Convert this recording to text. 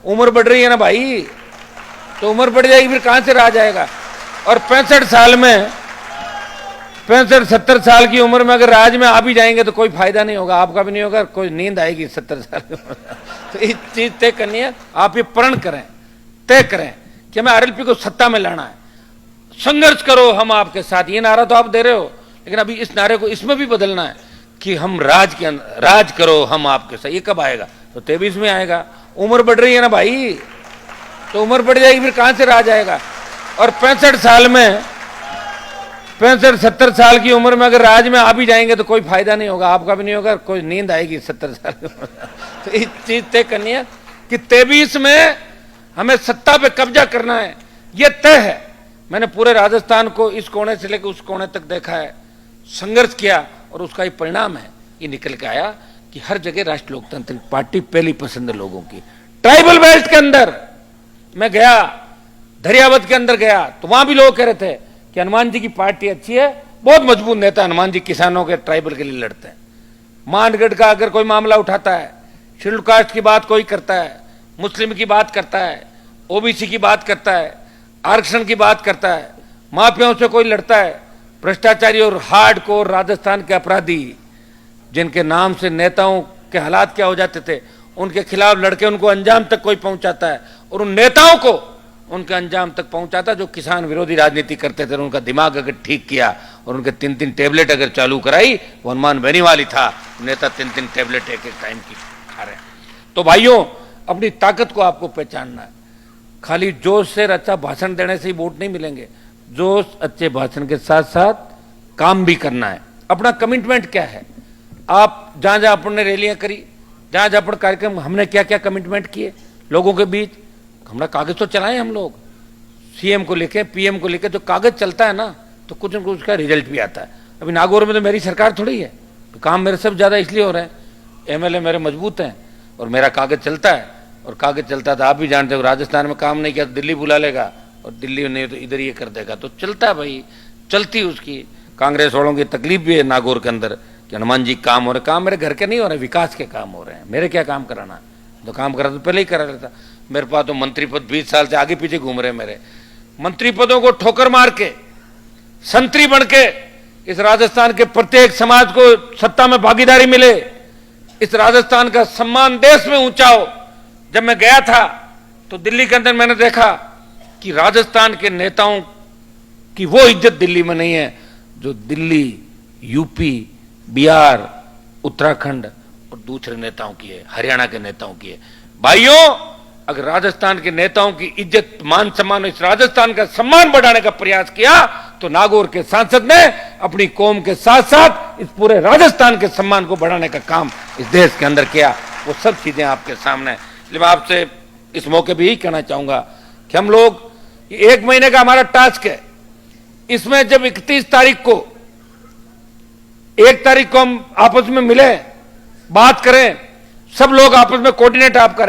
उम्र बढ़ रही है ना भाई, तो उम्र बढ़ जाएगी फिर कहां से राज आएगा। और 65 साल में 65-70 साल की उम्र में अगर राज में आप ही जाएंगे तो कोई फायदा नहीं होगा, आपका भी नहीं होगा, कोई नींद आएगी 70 साल की उम्र। तो इस चीज तय करनी है, आप ये प्रण करें, तय करें कि हमें आरएलपी को सत्ता में लाना है। संघर्ष करो, हम आपके साथ, ये नारा तो आप दे रहे हो, लेकिन अभी इस नारे को इसमें भी बदलना है कि हम राज करो हम आपके साथ। ये कब आएगा? तो 23 में आएगा। उम्र बढ़ रही है ना भाई, तो उम्र बढ़ जाएगी फिर कहां से राज आएगा। और 65-70 साल की उम्र में अगर राज में आप ही जाएंगे तो कोई फायदा नहीं होगा, आपका भी नहीं होगा, कोई नींद आएगी 70 साल की उम्र। तो इस चीज तय करनी है कि 23 में हमें सत्ता पे कब्जा करना है, यह तय है। मैंने पूरे राजस्थान को इस कोने से लेकर उस कोने तक देखा है, संघर्ष किया, और उसका ही परिणाम है, ये निकल के आया कि हर जगह राष्ट्रीय लोकतांत्रिक पार्टी पहली पसंद है लोगों की। ट्राइबल बेल्ट के अंदर मैं गया, दरियावत के अंदर गया, तो वहां भी लोग कह रहे थे कि हनुमान जी की पार्टी अच्छी है, बहुत मजबूत नेता हनुमान जी किसानों के ट्राइबल के लिए लड़ते हैं। मानगढ़ का अगर कोई मामला उठाता है, शेड्यूल कास्ट की बात कोई करता है, मुस्लिम की बात करता है, ओबीसी की बात करता है, आरक्षण की बात करता है, माफियाओं से कोई लड़ता है, भ्रष्टाचारी और हार्डकोर राजस्थान के अपराधी जिनके नाम से नेताओं के हालात क्या हो जाते थे, उनके खिलाफ लड़के उनको अंजाम तक कोई पहुंचाता है, और उन नेताओं को उनके अंजाम तक पहुंचाता जो किसान विरोधी राजनीति करते थे। उनका दिमाग अगर ठीक किया और उनके 3-3 टेबलेट अगर चालू कराई, वो हनुमान बेनीवाल था, नेता 3-3 टेबलेट एक टाइम की खा रहे हैं। तो भाइयों, अपनी ताकत को आपको पहचानना है। खाली जोश से अच्छा भाषण देने से ही वोट नहीं मिलेंगे, जोश अच्छे भाषण के साथ साथ काम भी करना है। अपना कमिटमेंट क्या है, आप जहां जहां अपन ने रैलियां करी, जहां जहां अपन कार्यक्रम, हमने क्या क्या कमिटमेंट किए लोगों के बीच। हमारा कागज तो चलाएं हम लोग, सीएम को लेके, पीएम को लेके, जो कागज चलता है ना तो कुछ न कुछ उसका रिजल्ट भी आता है। अभी नागौर में तो मेरी सरकार थोड़ी है, तो काम मेरे सब ज्यादा इसलिए हो रहे हैं, एमएलए मेरे मजबूत हैं और मेरा कागज चलता है। और कागज चलता था, आप भी जानते हो, राजस्थान में काम नहीं किया तो दिल्ली बुला लेगा, और दिल्ली नहीं तो इधर ये कर देगा, तो चलता है भाई, चलती उसकी। कांग्रेस वालों की तकलीफ भी है नागौर के अंदर कि हनुमान जी काम हो रहे, काम मेरे घर के नहीं हो रहे, विकास के काम हो रहे हैं, मेरे क्या काम कराना, जो काम करा तो पहले ही करा लेता। मेरे पास तो मंत्री पद 20 साल से आगे पीछे घूम रहे, मेरे मंत्री पदों को ठोकर मार के, संतरी बन के इस राजस्थान के प्रत्येक समाज को सत्ता में भागीदारी मिले, इस राजस्थान का सम्मान देश में ऊंचा हो। जब मैं गया था तो दिल्ली के अंदर मैंने देखा कि राजस्थान के नेताओं की वो इज्जत दिल्ली में नहीं है जो दिल्ली, यूपी, बिहार, उत्तराखंड और दूसरे नेताओं की है, हरियाणा के नेताओं की है। भाइयों, अगर राजस्थान के नेताओं की इज्जत, मान सम्मान, इस राजस्थान का सम्मान बढ़ाने का प्रयास किया तो नागौर के सांसद ने अपनी कौम के साथ साथ इस पूरे राजस्थान के सम्मान को बढ़ाने का काम इस देश के अंदर किया। वो सब चीजें आपके सामने। मैं आपसे इस मौके भी यही कहना चाहूंगा कि हम लोग 1 महीने का हमारा टास्क है, इसमें जब 31 तारीख को, 1 तारीख को हम आपस में मिले, बात करें, सब लोग आपस में कोऑर्डिनेट आप करें।